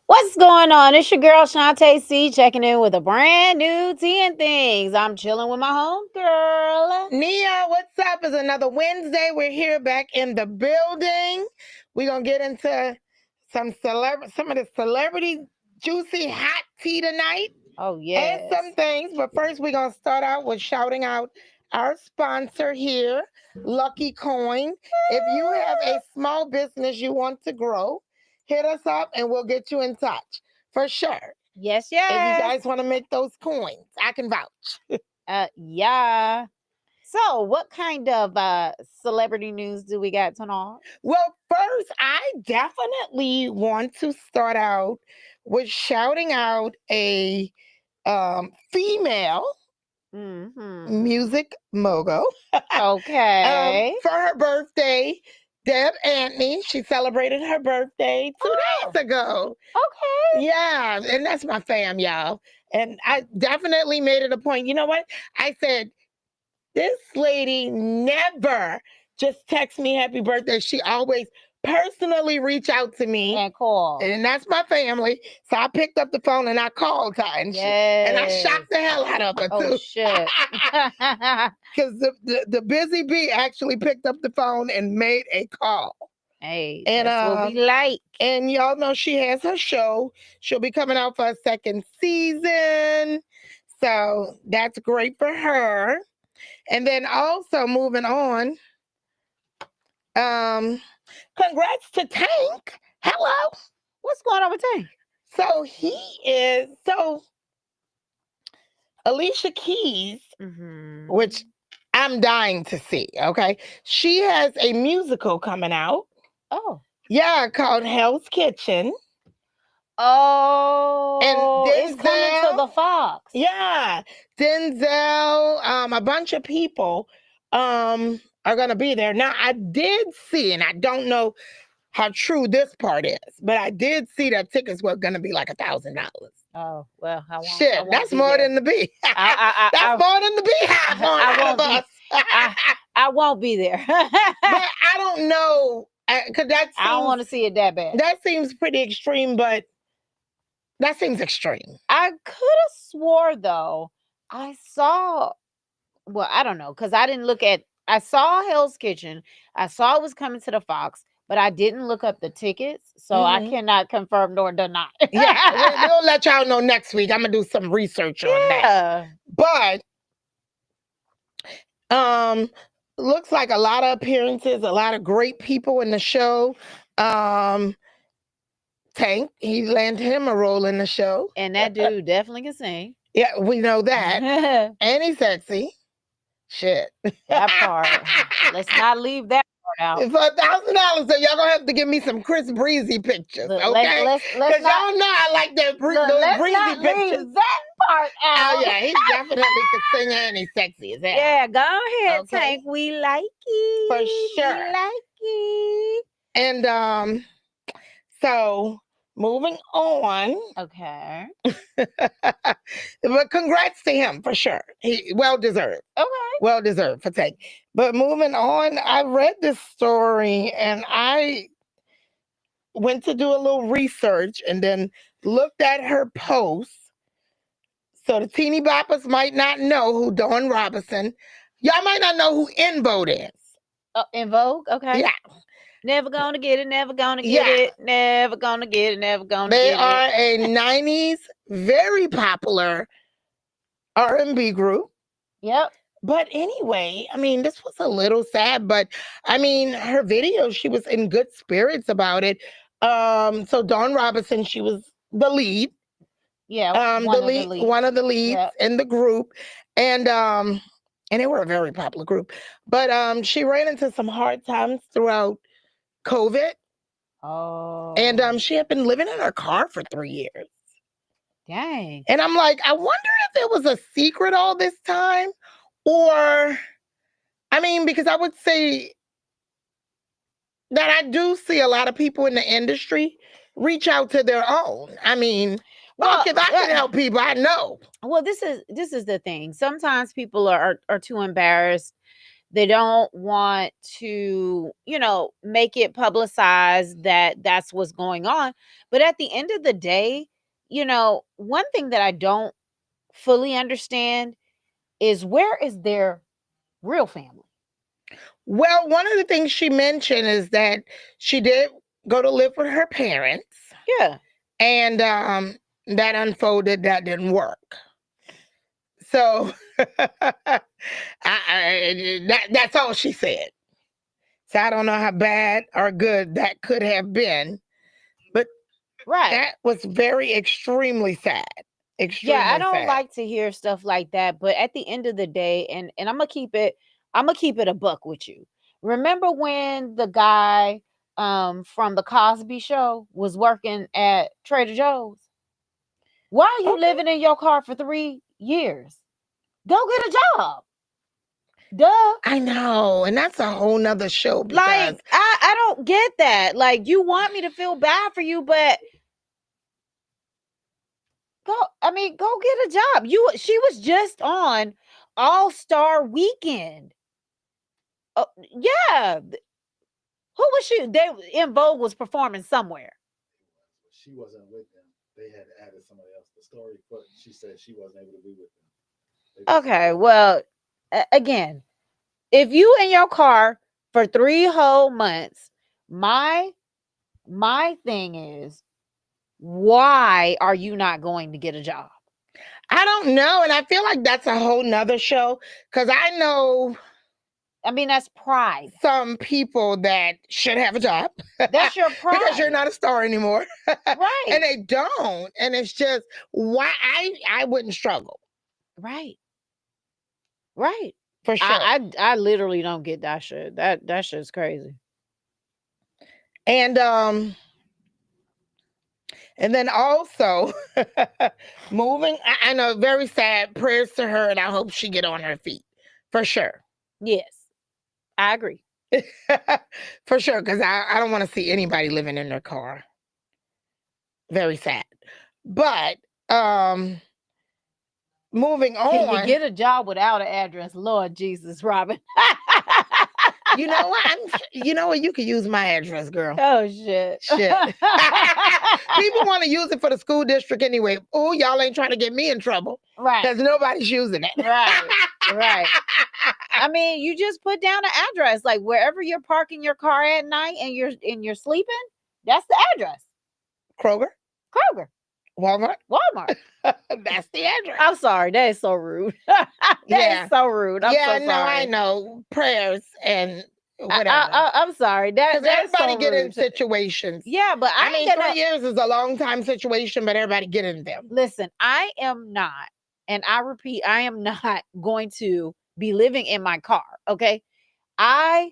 What's going on? It's your girl Shantae C checking in with a brand new tea and things. I'm chilling with my home girl. Nia, what's up? It's another Wednesday. We're here back in the building. We're gonna get into some of the celebrity juicy hot tea tonight Oh and yes. some things. But first, we're gonna start out with shouting out our sponsor here, Lucky Coin. If you have a small business you want to grow, hit us up and we'll get you in touch for sure. Yes, If you yes. guys want to make those coins, I can vouch. Yeah. So, what kind of celebrity news do we got tonight? Well, first, I definitely want to start out with shouting out a female Mm-hmm. music mogul Okay. for her birthday. Deb Antony, she celebrated her birthday 2 days ago. Okay. Yeah, and that's my fam, y'all. And I definitely made it a point. You know what? I said, this lady never just texts me happy birthday. She always personally reach out to me. And call. And that's my family. So I picked up the phone and I called her. And I shocked the hell out of her, Oh too. shit. Because the busy bee actually picked up the phone and made a call. Hey, And that's what we like. And y'all know she has her show. She'll be coming out for a second season. So that's great for her. And then also moving on, congrats to Tank. Hello. What's going on with Tank? So Alicia Keys, which I'm dying to see, okay? She has a musical coming out. Oh. Yeah, called Hell's Kitchen. Oh, it's coming to the Fox. Yeah, Denzel, a bunch of people are gonna be there. Now I did see, and I don't know how true this part is, but I did see that tickets were gonna be like $1,000. Oh well, Shit, that's more than the bee. That's more than the beehive going out of us. I won't be there. But I don't know, because I don't want to see it that bad. That seems pretty extreme, but that seems extreme. I could have swore though, I saw. Well, I don't know because I didn't look at. I saw Hell's Kitchen. I saw it was coming to the Fox, but I didn't look up the tickets, so I cannot confirm nor deny. Yeah, we'll let y'all know next week. I'm gonna do some research on that. But looks like a lot of appearances, a lot of great people in the show. Tank, he landed him a role in the show. And that dude definitely can sing. Yeah, we know that. And he's sexy. Shit. That part. Let's not leave that part out. For $1,000, so y'all gonna have to give me some Chris Breezy pictures, okay? Because y'all know I like that those breezy pictures. Leave that part out. Oh yeah, he definitely can sing and he's sexy as hell. Yeah, go ahead, Tank. We like it. For sure. We like it. And so moving on. Okay. But congrats to him for sure. He well deserved. Okay. Well deserved for Tank. But moving on, I read this story and I went to do a little research and then looked at her post. So the teeny boppers might not know who Dawn Robinson. Y'all might not know who En Vogue is. En Vogue? Okay. Yeah. Never gonna get it, never gonna get it, never gonna get it, never gonna get it. They are a 90s very popular R&B group. Yep. But anyway, I mean, this was a little sad, but I mean, her video, she was in good spirits about it. So Dawn Robinson, she was the lead. Yeah, one of the leads in the group. And they were a very popular group. But she ran into some hard times throughout COVID. Oh. And she had been living in her car for 3 years. Dang. And I'm like, I wonder if it was a secret all this time, or, I mean, because I would say that I do see a lot of people in the industry reach out to their own. I mean, well, if I can help people, I know. Well, this is the thing. Sometimes people are too embarrassed They don't want to, make it publicized that that's what's going on. But at the end of the day, one thing that I don't fully understand is, where is their real family? Well, one of the things she mentioned is that she did go to live with her parents, Yeah. and that unfolded, that didn't work. So that's all she said. So I don't know how bad or good that could have been, but Right. that was extremely sad. Extremely Yeah, I don't sad. like to hear stuff like that, but at the end of the day, and I'm gonna keep it a buck with you. Remember when the guy from the Cosby Show was working at Trader Joe's? Why are you Okay. living in your car for 3 years? Go get a job. Duh. I know, and that's a whole nother show because Like, I don't get that. Like, you want me to feel bad for you, but go get a job. She was just on All-Star Weekend. Oh, yeah. Who was she? They En Vogue was performing somewhere. She wasn't with them. They had added somebody else to the story, but she said she wasn't able to be with them. Okay, well, again, if you in your car for 3 whole months, my thing is, why are you not going to get a job? I don't know, and I feel like that's a whole nother show because I know. I mean, that's pride. Some people that should have a job. That's your pride. Because you're not a star anymore. Right. And they don't. And it's just why I wouldn't struggle. Right. Right. For sure. I literally don't get that shit. That shit's crazy. And then also moving, I know, very sad. Prayers to her, and I hope she get on her feet. For sure. Yes. I agree. For sure, because I don't want to see anybody living in their car. Very sad. But moving on. Can you get a job without an address? Lord Jesus, Robin. You know what? You know what? You could use my address, girl. Oh shit. Shit. People want to use it for the school district anyway. Oh, y'all ain't trying to get me in trouble. Right. Because nobody's using it. Right. I mean, you just put down an address, like wherever you're parking your car at night and you're sleeping, that's the address. Kroger. Walmart. That's the address. I'm sorry. That is so rude. That is so rude. I'm so sorry. No, I know. Prayers and whatever. I'm sorry. That's everybody so get rude. in situations. Yeah, but I mean, 3 years is a long time situation, but everybody get in them. Listen, I am not, and I repeat, I am not going to be living in my car. Okay. I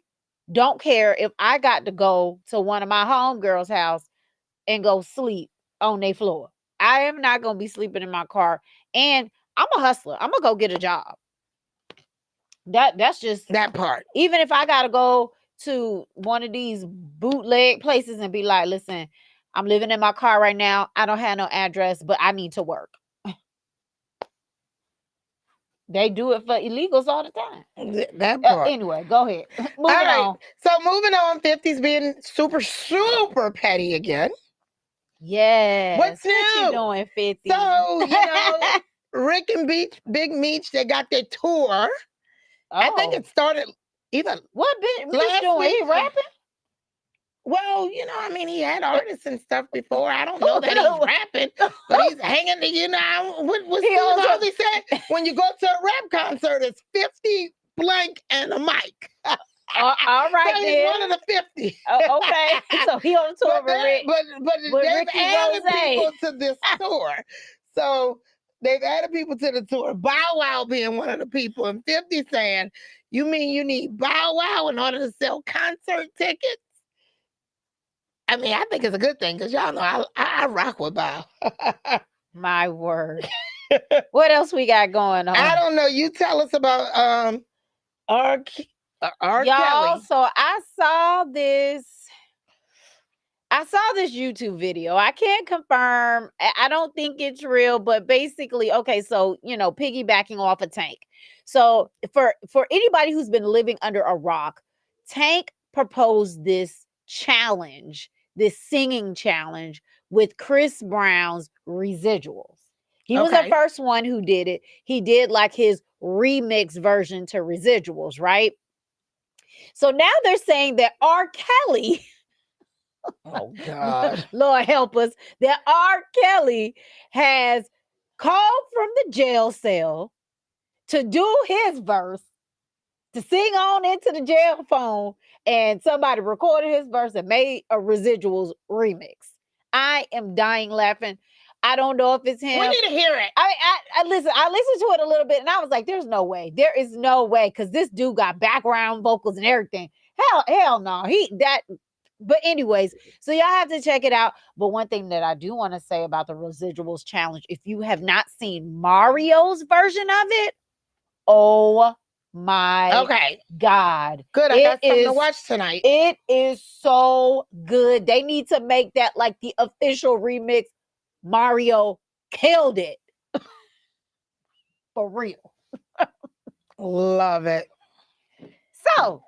don't care if I got to go to one of my homegirls' house and go sleep on their floor. I am not going to be sleeping in my car. And I'm a hustler. I'm going to go get a job. That's just that part. Even if I got to go to one of these bootleg places and be like, listen, I'm living in my car right now. I don't have no address, but I need to work. They do it for illegals all the time. That part. Anyway, go ahead. Moving on. So moving on, 50's being super, super petty again. Yes. What's new? What you doing, 50? So, Rick and Big Meech, they got their tour. Oh. I think it started either. What Meech doing? He rapping? Well, he had artists and stuff before. I don't know that he's rapping, but he's hanging. What Steve Harvey said? When you go to a rap concert, it's 50 blank and a mic. All right, so he's one of the 50. Okay, so he on tour with Rick. But they've added people to this tour. So they've added people to the tour. Bow Wow being one of the people, and 50 saying, "You mean you need Bow Wow in order to sell concert tickets?" I mean, I think it's a good thing because y'all know I rock with Bow. My word. What else we got going on? I don't know. You tell us about R. Y'all, Kelly. so I saw this. I saw this YouTube video. I can't confirm. I don't think it's real, but basically, okay, so piggybacking off a Tank. So for anybody who's been living under a rock, Tank proposed this challenge, this singing challenge with Chris Brown's Residuals. He was the Okay. first one who did it. He did like his remix version to Residuals, right? So now they're saying that R. Kelly Oh God. Lord help us, that R. Kelly has called from the jail cell to do his verse, to sing on into the jail phone, and somebody recorded his verse and made a Residuals remix. I am dying laughing. I don't know if it's him. We need to hear it. I listened to it a little bit and I was like, there's no way. There is no way, because this dude got background vocals and everything. Hell no. But anyways, so y'all have to check it out. But one thing that I do want to say about the Residuals challenge, if you have not seen Mario's version of it, oh my Okay. God. Good. I got something to watch tonight. It is so good. They need to make that like the official remix. Mario killed it. For real. Love it. So,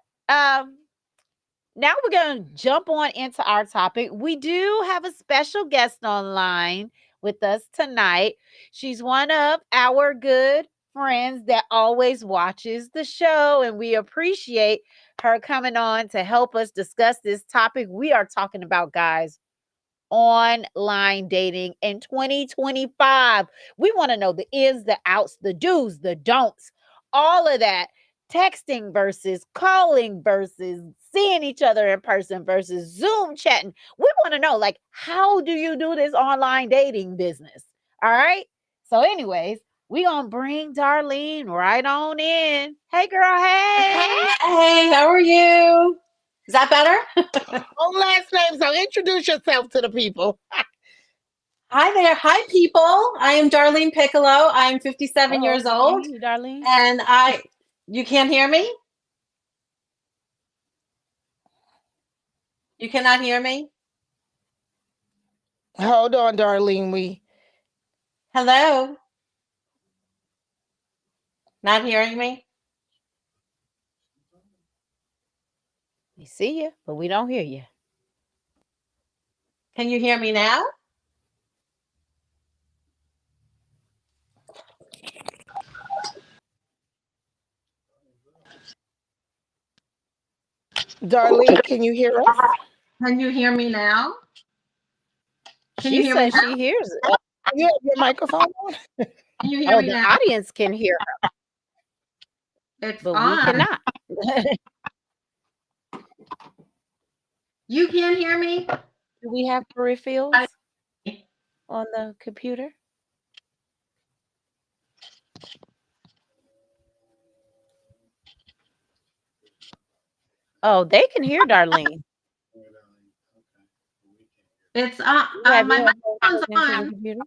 now we're going to jump on into our topic. We do have a special guest online with us tonight. She's one of our good friends that always watches the show, and we appreciate her coming on to help us discuss this topic. We are talking about, guys, online dating in 2025. We want to know the ins, the outs, the do's, the don'ts, all of that. Texting versus calling versus seeing each other in person versus Zoom chatting. We want to know, like, how do you do this online dating business? All right. So, anyways, we gonna bring Darlene right on in. Hey, girl. Hey. Hey, how are you? Is that better? Oh, last name. So introduce yourself to the people. Hi there. Hi, people. I am Darlene Piccolo. I'm 57 years we old. hear you, Darlene. And you can't hear me? You cannot hear me? Hold on, Darlene. Hello? Not hearing me? We see you, but we don't hear you. Can you hear me now? Darlene, can you hear us? Can you hear me now? Can you She hear me says now? she hears it. You have your microphone on? Can you hear Oh, me the now? audience can hear her, It's but we on. cannot. You can't hear me? Do we have peripherals on the computer? Oh, they can hear Darlene. It's on. You have My your microphone's headphones into the on. computer?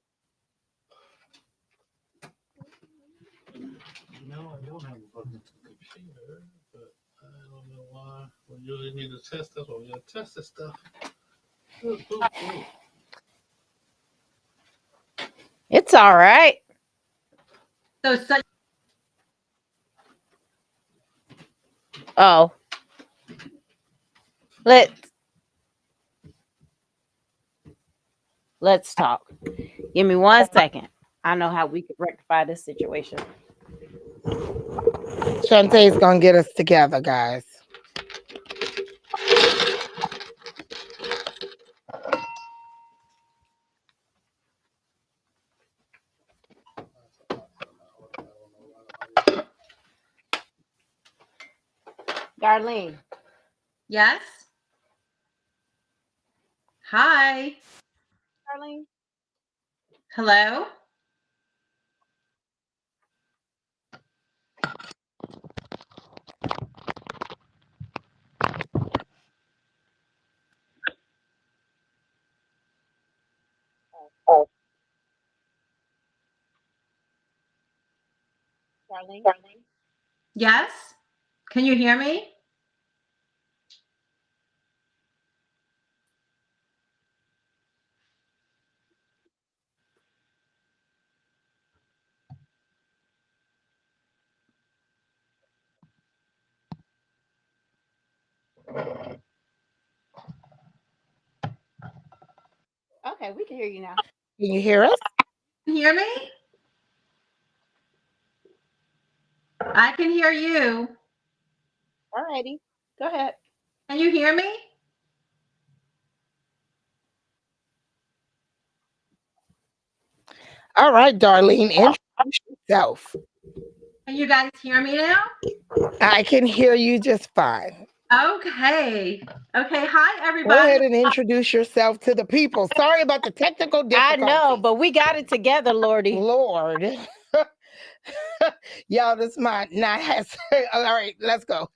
No, I don't have a button to the computer, but I don't know why. We usually need to test. That's why we gotta test this stuff. Ooh. It's all right. So Oh, let's talk. Give me 1 second. I know how we could rectify this situation. Shantae's gonna get us together, guys. Darlene. yes. Hi. Darlene. Hello? Darlene. Yes? Can you hear me? Okay, we can hear you now. Can you hear us? Can you hear me? I can hear you. All righty. Go ahead. Can you hear me? All right, Darlene, introduce yourself. Can you guys hear me now? I can hear you just fine. Okay. Okay. Hi, Go everybody. ahead and introduce yourself to the people. Sorry about the technical I difficulties. know, but we got it together, Lordy. Lord. Y'all, this might not have. All right, let's go.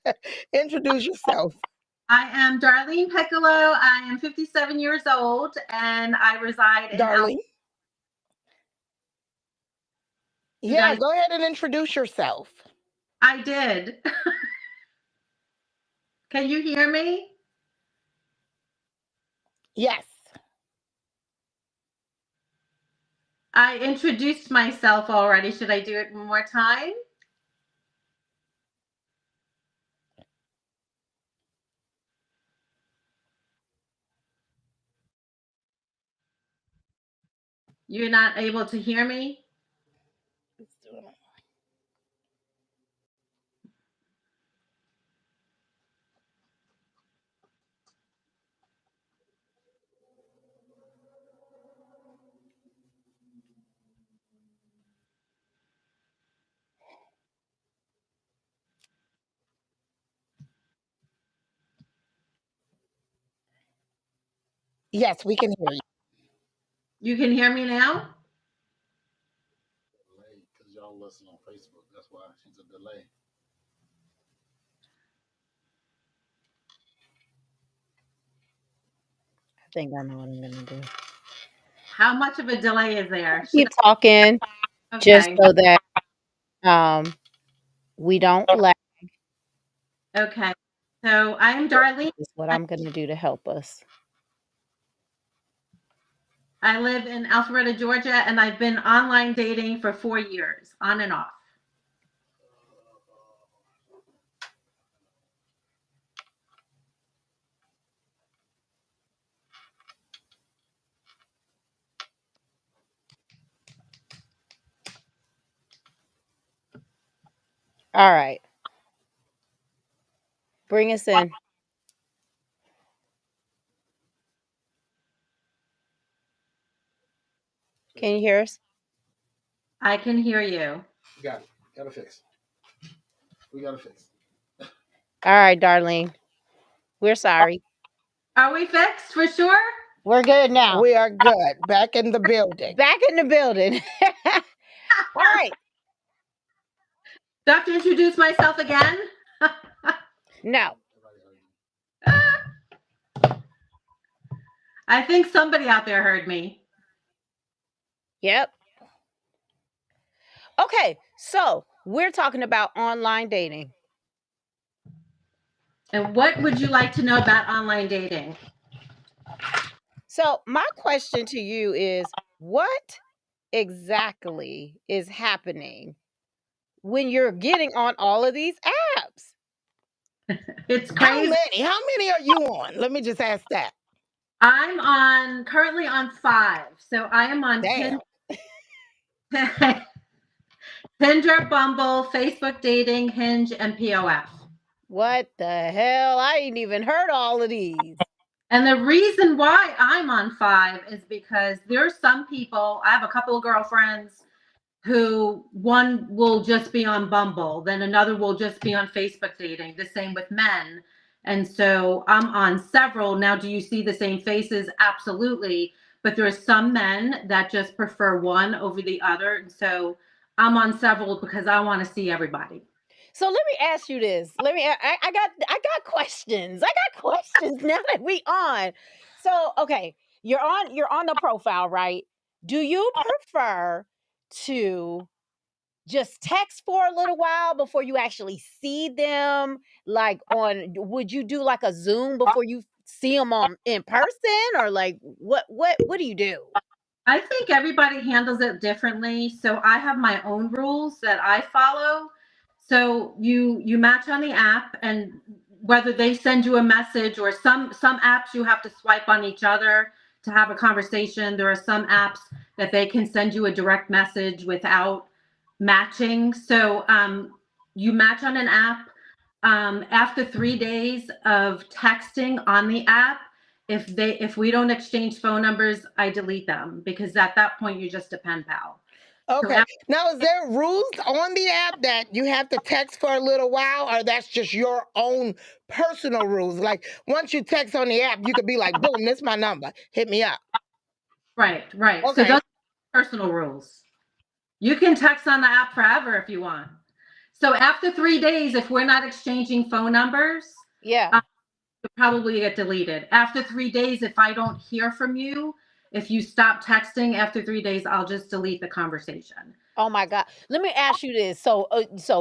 Introduce yourself. I am Darlene Piccolo. I am 57 years old and I reside in Darlene. You Yeah, guys- go ahead and introduce yourself. I did. Can you hear me? Yes. I introduced myself already. Should I do it one more time? You're not able to hear me? Yes, we can hear you. You can hear me now? Because y'all listen on Facebook. That's why she's a delay. I think I know what I'm gonna do. How much of a delay is there? Keep talking, just Okay. so that we don't lag. Okay. So I'm Darlene. Is what I'm gonna do to help us. I live in Alpharetta, Georgia, and I've been online dating for 4 years, on and off. All right. Bring us in. Can you hear us? I can hear you. We got it. Got it fixed. We got it fixed. All right, Darlene. We're sorry. Are we fixed for sure? We're good now. We are good. Back in the building. Back in the building. All right. Do I have to introduce myself again? No. I think somebody out there heard me. Yep. Okay, so we're talking about online dating. And what would you like to know about online dating? So my question to you is, what exactly is happening when you're getting on all of these apps? It's How crazy. many? How many are you on? Let me just ask that. I'm currently on 5. So I am on Damn. Tinder, Bumble, Facebook Dating, Hinge, and POF. What the hell? I ain't even heard all of these. And the reason why I'm on 5 is because there's some people, I have a couple of girlfriends who one will just be on Bumble, then another will just be on Facebook Dating, the same with men. And so I'm on several. Now, do you see the same faces? Absolutely. But there's some men that just prefer one over the other. And so I'm on several because I want to see everybody. So let me ask you this. I got questions. I got questions now that we on. So okay, you're on the profile, right? Do you prefer to just text for a little while before you actually see them? Like would you do like a Zoom before you see them in person, or like what do you do? I think everybody handles it differently. So I have my own rules that I follow. So you match on the app, and whether they send you a message or some apps you have to swipe on each other to have a conversation. There are some apps that they can send you a direct message without matching. So you match on an app. After 3 days of texting on the app, if we don't exchange phone numbers, I delete them, because at that point you're just a pen pal. Okay. Now, is there rules on the app that you have to text for a little while, or that's just your own personal rules? Like once you text on the app, you could be like, boom, this is my number. Hit me up. Right. So Okay. those are personal rules. You can text on the app forever if you want. So after 3 days, if we're not exchanging phone numbers, Yeah. you'll probably get deleted. After 3 days, if I don't hear from you, if you stop texting after 3 days, I'll just delete the conversation. Oh my God. Let me ask you this. So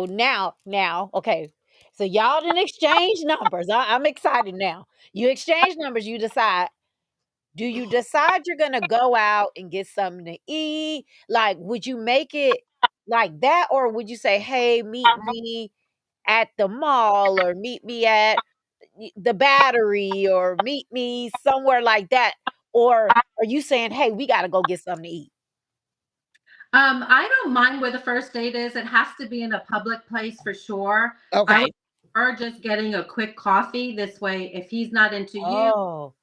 now, okay. So y'all didn't exchange numbers. I'm excited now. You exchange numbers, you decide. Do you decide you're gonna go out and get something to eat? Like, would you make it like that, or would you say, "Hey, meet me at the mall, or meet me at the Battery, or meet me somewhere like that"? Or are you saying, "Hey, we gotta go get something to eat"? I don't mind where the first date is. It has to be in a public place for sure. I Okay. would prefer just getting a quick coffee. This way, if he's not into you, Oh,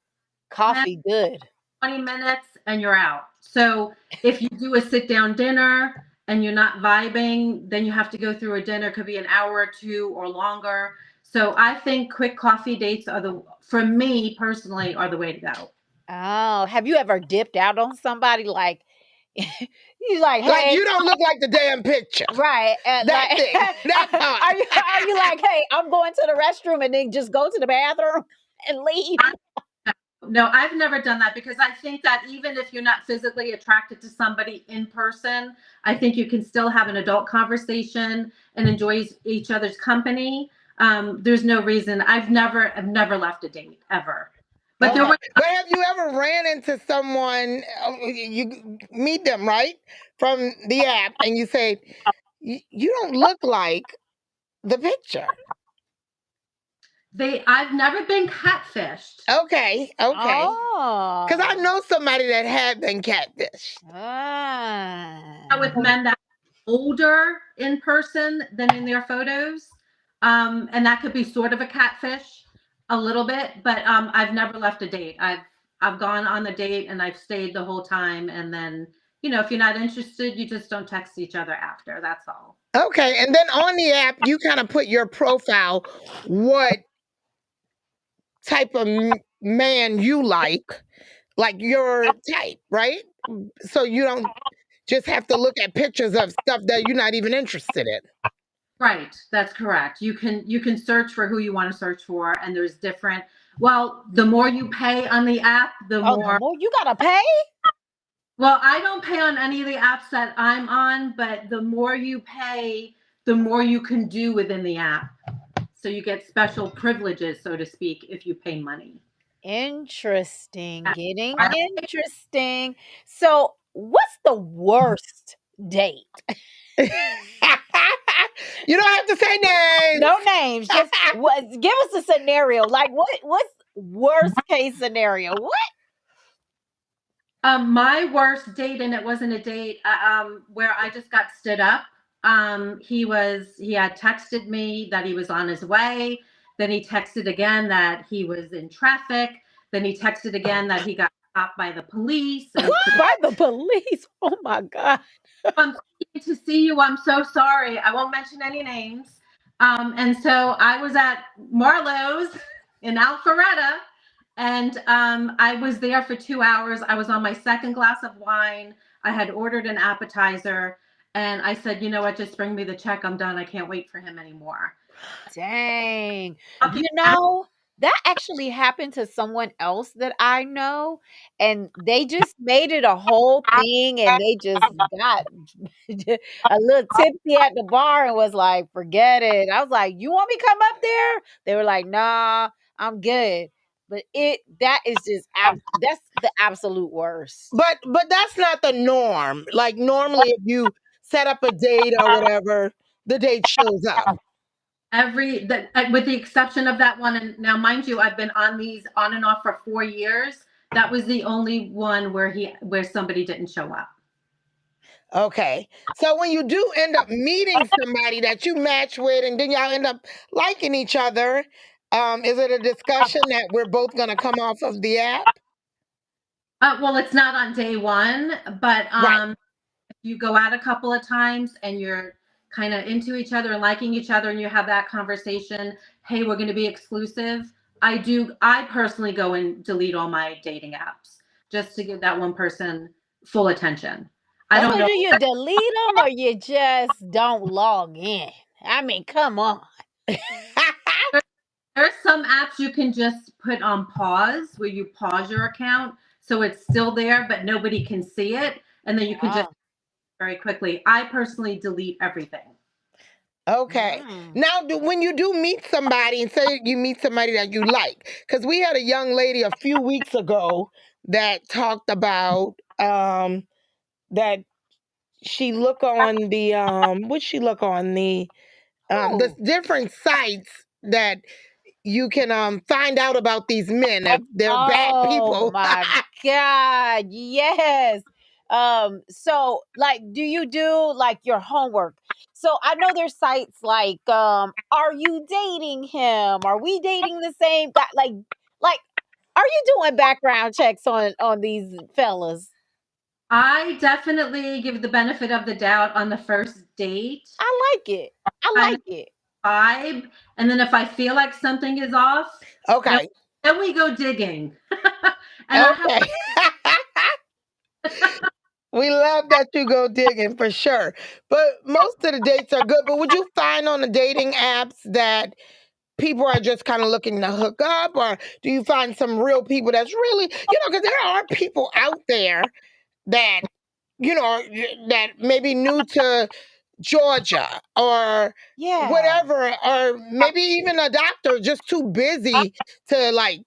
coffee, good. 20 minutes and you're out. So if you do a sit down dinner and you're not vibing, then you have to go through a dinner, could be an hour or two or longer. So I think quick coffee dates for me personally, are the way to go. Oh, have you ever dipped out on somebody like he's like, Like "Hey," you don't look like the damn picture. right? And That like, thing. That part. are you like, "Hey, I'm going to the restroom," and then just go to the bathroom and leave? No, I've never done that, because I think that even if you're not physically attracted to somebody in person, I think you can still have an adult conversation and enjoy each other's company. There's no reason. I've never left a date ever. But there Okay. were But have you ever ran into someone, you meet them, right, from the app, and you say, you don't look like the picture? I've never been catfished. Okay. Oh, Because I know somebody that had been catfished. With men that are older in person than in their photos. And that could be sort of a catfish a little bit, but I've never left a date. I've gone on the date and I've stayed the whole time, and then, if you're not interested, you just don't text each other after. That's all. Okay. And then on the app, you kind of put your profile, what type of man you like your type, right? So you don't just have to look at pictures of stuff that you're not even interested in. Right, that's correct. You can search for who you want to search for, and there's different. Well, the more you pay on the app, the more you gotta pay. Well, I don't pay on any of the apps that I'm on, but the more you pay, the more you can do within the app. So you get special privileges, so to speak, if you pay money. Interesting. Getting interesting. So, what's the worst date? You don't have to say names. No names. Just give us a scenario. Like what's worst case scenario? What? My worst date, and it wasn't a date, where I just got stood up. He had texted me that he was on his way. Then he texted again that he was in traffic. Then he texted again that he got stopped by the police. By the police? Oh my God. I'm to see you. I'm so sorry. I won't mention any names. And so I was at Marlowe's in Alpharetta, and I was there for 2 hours. I was on my second glass of wine. I had ordered an appetizer, and I said, you know what, just bring me the check. I'm done. I can't wait for him anymore. Dang. That actually happened to someone else that I know, and they just made it a whole thing, and they just got a little tipsy at the bar and was like, forget it. I was like, you want me to come up there? They were like, nah, I'm good. But that is just that's the absolute worst. But that's not the norm. Like normally if you set up a date or whatever, the date shows up. with the exception of that one, and now mind you, I've been on these on and off for 4 years. That was the only one where somebody didn't show up. Okay. So when you do end up meeting somebody that you match with and then y'all end up liking each other, is it a discussion that we're both going to come off of the app? Well, it's not on day one, but Right. if you go out a couple of times and you're kind of into each other and liking each other and you have that conversation, hey, we're going to be exclusive. I personally go and delete all my dating apps just to give that one person full attention. I don't So know. do you delete them or you just don't log in? I mean, come on. There's some apps you can just put on pause where you pause your account so it's still there, but nobody can see it. And then you can just Wow. very quickly. I personally delete everything. Okay. Mm. Now, when you do meet somebody and say you meet somebody that you like, because we had a young lady a few weeks ago that talked about that she look on the what she look on the Oh. different sites that you can find out about these men if they're bad Oh people. my God. Yes. So like do you do like your homework? So I know there's sites like are you dating him? Are we dating the same guy? Like are you doing background checks on these fellas? I definitely give the benefit of the doubt on the first date, I like it. I kind like it. of vibe. And then if I feel like something is off, then, Okay. then we go digging. And I have Okay. We love that you go digging for sure. But most of the dates are good. But would you find on the dating apps that people are just kind of looking to hook up, or do you find some real people that's really, because there are people out there that, that maybe new to Georgia or Yeah. whatever, or maybe even a doctor just too busy to like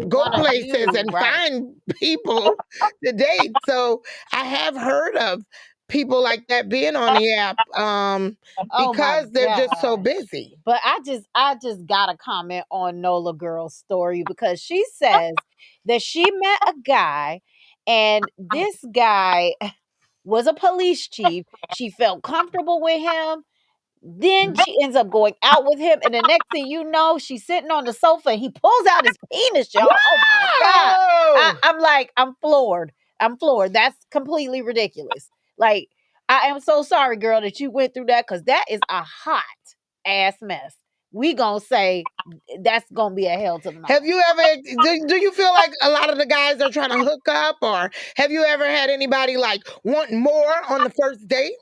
go Wanna places do and right. find people to date. So I have heard of people like that being on the app Oh my because they're just so gosh. busy. But I just gotta comment on Nola Girl's story because she says that she met a guy and this guy was a police chief. She felt comfortable with him. Then she ends up going out with him, and the next thing you know, she's sitting on the sofa and he pulls out his penis, y'all. Oh my God. Whoa! I'm like, I'm floored. I'm floored. That's completely ridiculous. Like, I am so sorry, girl, that you went through that because that is a hot ass mess. We gonna say that's gonna be a hell to the no. Have you ever, do you feel like a lot of the guys are trying to hook up, or have you ever had anybody like want more on the first date?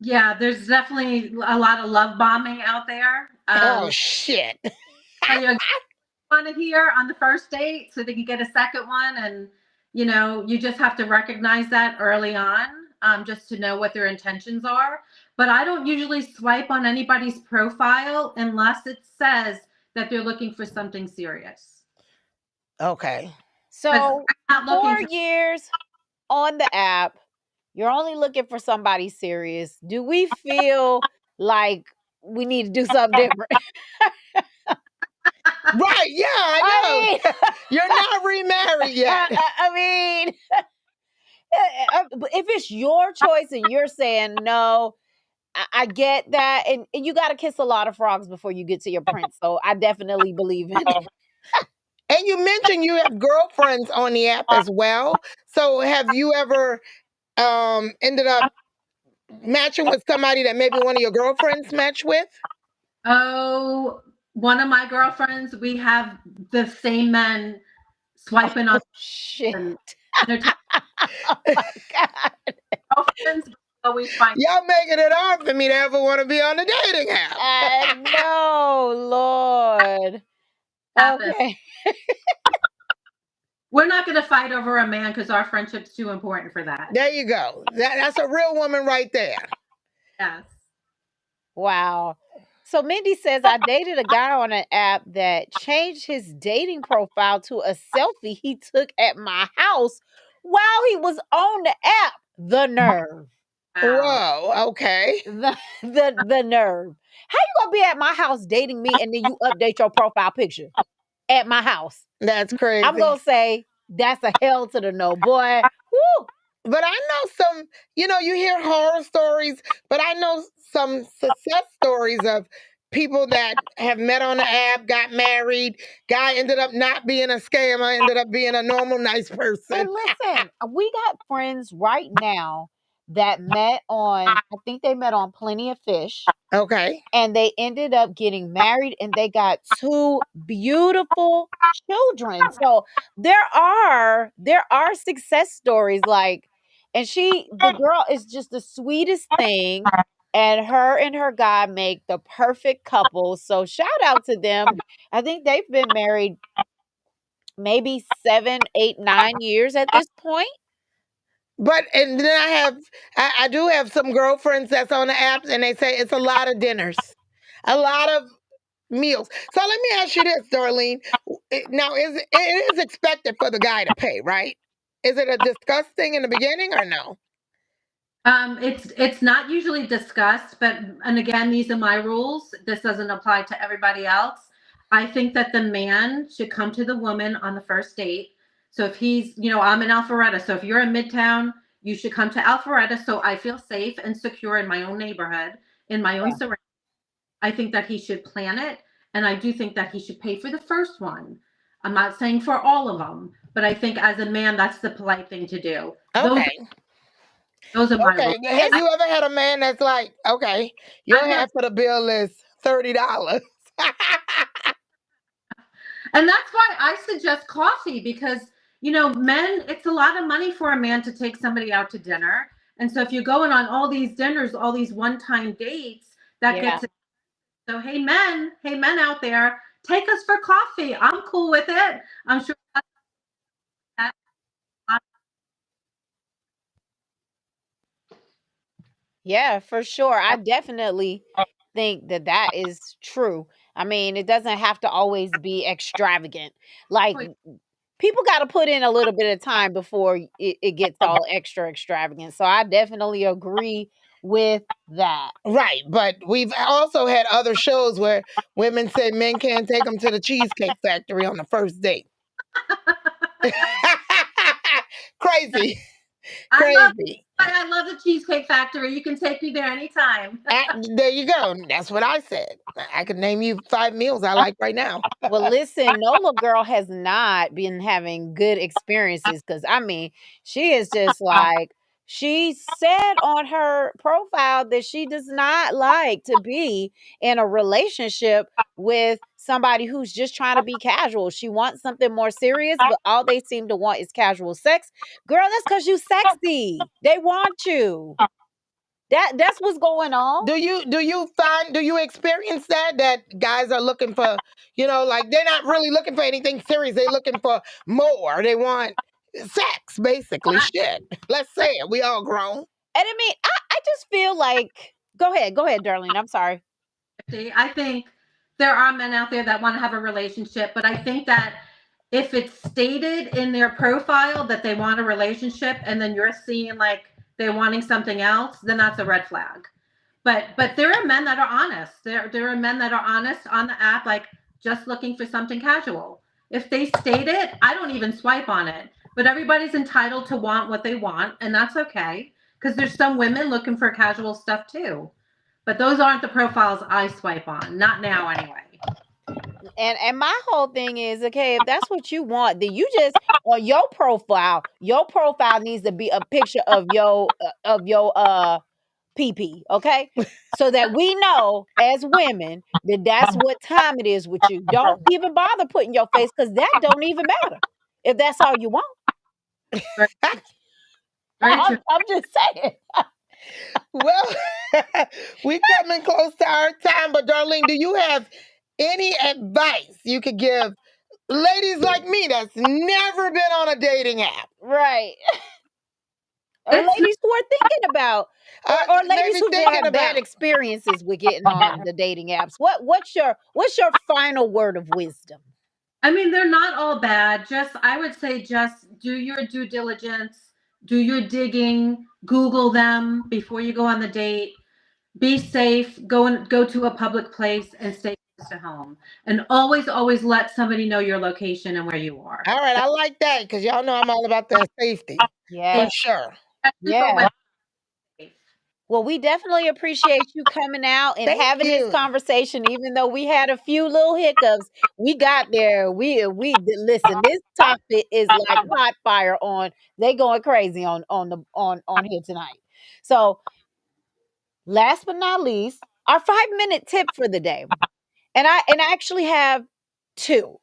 Yeah, there's definitely a lot of love bombing out there. Oh, shit. You want to hear on the first date so they can get a second one, and you just have to recognize that early on, just to know what their intentions are. But I don't usually swipe on anybody's profile unless it says that they're looking for something serious. Okay. So I'm not 4 looking to years on the app, you're only looking for somebody serious. Do we feel like we need to do something different? Right. Yeah, I know. I You're not remarried mean, yet. I mean, if it's your choice and you're saying no, I get that, and you got to kiss a lot of frogs before you get to your prince. So I definitely believe in it. And you mentioned you have girlfriends on the app as well. So have you ever ended up matching with somebody that maybe one of your girlfriends matched with? Oh, one of my girlfriends, we have the same men swiping on Shit. and they're Oh my God. girlfriends, but we find Y'all making it hard for me to ever want to be on the dating app. No, Lord. happen. Okay. We're not going to fight over a man because our friendship's too important for that. There you go. That's a real woman right there. Yes. Wow. So Mindy says, I dated a guy on an app that changed his dating profile to a selfie he took at my house while he was on the app. The nerve. Whoa, okay. The nerve. How you gonna be at my house dating me and then you update your profile picture at my house? That's crazy. I'm gonna say that's a hell to the no, boy. Woo. But I know some, you hear horror stories, but I know some success stories of people that have met on the app, got married, guy ended up not being a scammer, ended up being a normal, nice And person. listen, we got friends right now that met on, I think they met on Plenty of Fish, Okay. and they ended up getting married and they got 2 beautiful children. So there are success stories like, and the girl is just the sweetest thing, and her guy make the perfect couple. So shout out to them. I think they've been married maybe 7, 8, 9 years at this point. But and then I do have some girlfriends that's on the apps and they say it's a lot of dinners, a lot of meals. So let me ask you this, Darlene. Now, it is expected for the guy to pay, right? Is it a discussed thing in the beginning or no? It's not usually discussed, but and again, these are my rules. This doesn't apply to everybody else. I think that the man should come to the woman on the first date. So if he's, I'm in Alpharetta. So if you're in Midtown, you should come to Alpharetta so I feel safe and secure in my own neighborhood, in my own surroundings. I think that he should plan it, and I do think that he should pay for the first one. I'm not saying for all of them, but I think as a man, that's the polite thing to do. Okay. Those are my Okay. rules. Have you ever had a man that's like, okay, your half of the bill is $30? And that's why I suggest coffee because, men, it's a lot of money for a man to take somebody out to dinner. And so if you're going on all these dinners, all these one-time dates, that Yeah. gets it. So hey men out there, take us for coffee. I'm cool with it. I'm sure. Yeah, for sure. I definitely think that is true. I mean, it doesn't have to always be extravagant. Like, people got to put in a little bit of time before it gets all extra extravagant. So I definitely agree with that. Right. But we've also had other shows where women say men can't take them to the Cheesecake Factory on the first date. Crazy. Crazy. I love the Cheesecake Factory. You can take me there anytime. There you go. That's what I said. I could name you 5 meals I like right now. Well, listen, Nola girl has not been having good experiences because I mean, she is just like, she said on her profile that she does not like to be in a relationship with somebody who's just trying to be casual. She wants something more serious, but all they seem to want is casual sex. Girl, that's because you sexy. They want you. That's what's going on. Do you experience that guys are looking for, like they're not really looking for anything serious. They're looking for more. They want sex, basically. Shit. Let's say it. We all grown. And I mean, I just feel like, go ahead, Darlene. I'm sorry. I think there are men out there that want to have a relationship, but I think that if it's stated in their profile that they want a relationship and then you're seeing like they're wanting something else, then that's a red flag. But there are men that are honest. There are men that are honest on the app, like just looking for something casual. If they state it, I don't even swipe on it. But everybody's entitled to want what they want, and that's okay. Because there's some women looking for casual stuff too. But those aren't the profiles I swipe on. Not now anyway. And my whole thing is, okay, if that's what you want, then you just on your profile needs to be a picture of your PP, okay? So that we know as women that that's what time it is with you. Don't even bother putting your face because that don't even matter if that's all you want. I'm just saying. Well, we're coming close to our time, but Darlene, do you have any advice you could give ladies like me that's never been on a dating app? Right. Or ladies who are thinking about, or ladies who have bad experiences with getting on the dating apps. What's your final word of wisdom? I mean, they're not all bad. I would say just do your due diligence. Do your digging. Google them before you go on the date. Be safe. Go to a public place and stay close to home. And always let somebody know your location and where you are. All right, I like that because y'all know I'm all about that safety for Yeah. sure. Especially for Yeah. women. Well, we definitely appreciate you coming out and Thank having this you. conversation, even though we had a few little hiccups. We got there. Listen, this topic is like hot fire on. They going crazy on here tonight. So last but not least, our 5-minute tip for the day. And I actually have two.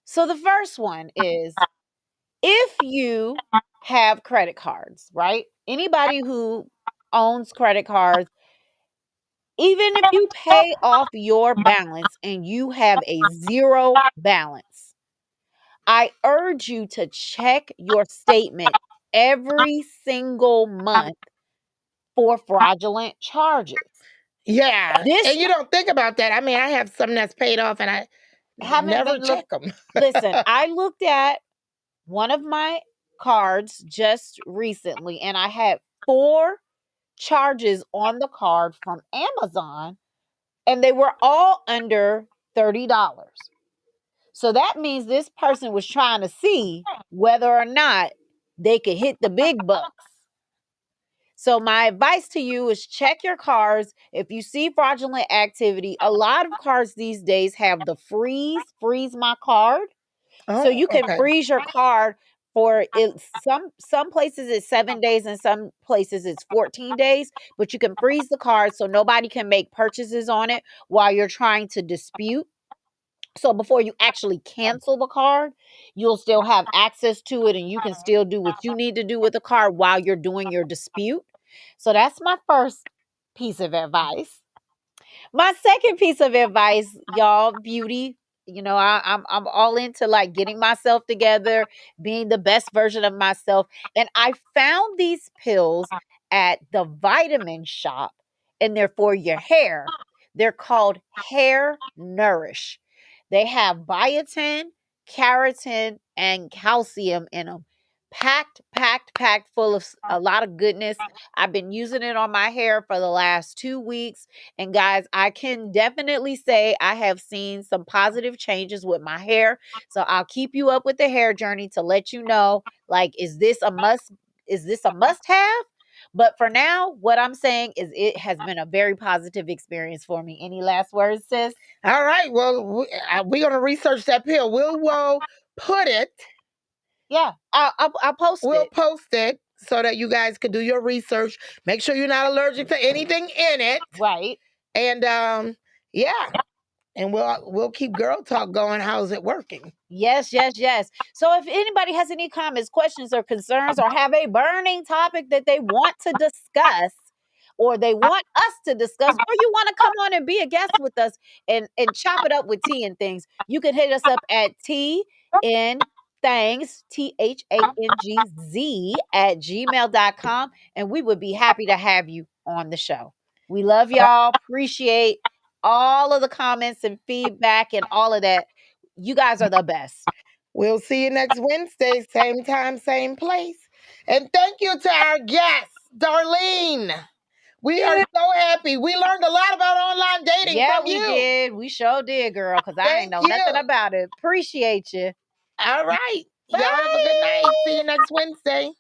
So the first one is, if you have credit cards, right? Anybody who owns credit cards, even if you pay off your balance and you have a zero balance, I urge you to check your statement every single month for fraudulent charges. Yeah, This and you don't think about that. I mean, I have some that's paid off, and I haven't never been looked. check them. Listen, I looked at one of my cards just recently, and I had 4 charges on the card from Amazon, and they were all under $30. So that means this person was trying to see whether or not they could hit the big bucks. So my advice to you is check your cards. If you see fraudulent activity, a lot of cards these days have the freeze my card. So you can okay. freeze your card for it. Some places it's 7 days and some places it's 14 days, but you can freeze the card so nobody can make purchases on it while you're trying to dispute. So before you actually cancel the card, you'll still have access to it and you can still do what you need to do with the card while you're doing your dispute. So that's my first piece of advice. My second piece of advice, y'all, beauty. I'm all into like getting myself together, being the best version of myself. And I found these pills at the vitamin shop, and they're for your hair. They're called Hair Nourish. They have biotin, keratin, and calcium in them. Packed full of a lot of goodness. I've been using it on my hair for the last 2 weeks. And guys, I can definitely say I have seen some positive changes with my hair. So I'll keep you up with the hair journey to let you know, like, is this a must have? But for now, what I'm saying is it has been a very positive experience for me. Any last words, sis? All right. Well, we're gonna research that pill. We'll put it. Yeah, I'll post We'll it. post it so that you guys can do your research. Make sure you're not allergic to anything in it. Right. And yeah. And we'll keep Girl Talk going. How's it working? Yes. So if anybody has any comments, questions, or concerns, or have a burning topic that they want to discuss, or they want us to discuss, or you want to come on and be a guest with us and chop it up with tea and things, you can hit us up at TNThangs, THANGZ @gmail.com, and we would be happy to have you on the show. We love y'all. Appreciate all of the comments and feedback and all of that. You guys are the best. We'll see you next Wednesday, same time, same place. And thank you to our guest, Darlene. We are so happy. We learned a lot about online dating Yeah, from we you. did. We sure did, girl, because I ain't Thank know nothing you. about it. Appreciate you. All right. Y'all have a good night. See you next Wednesday.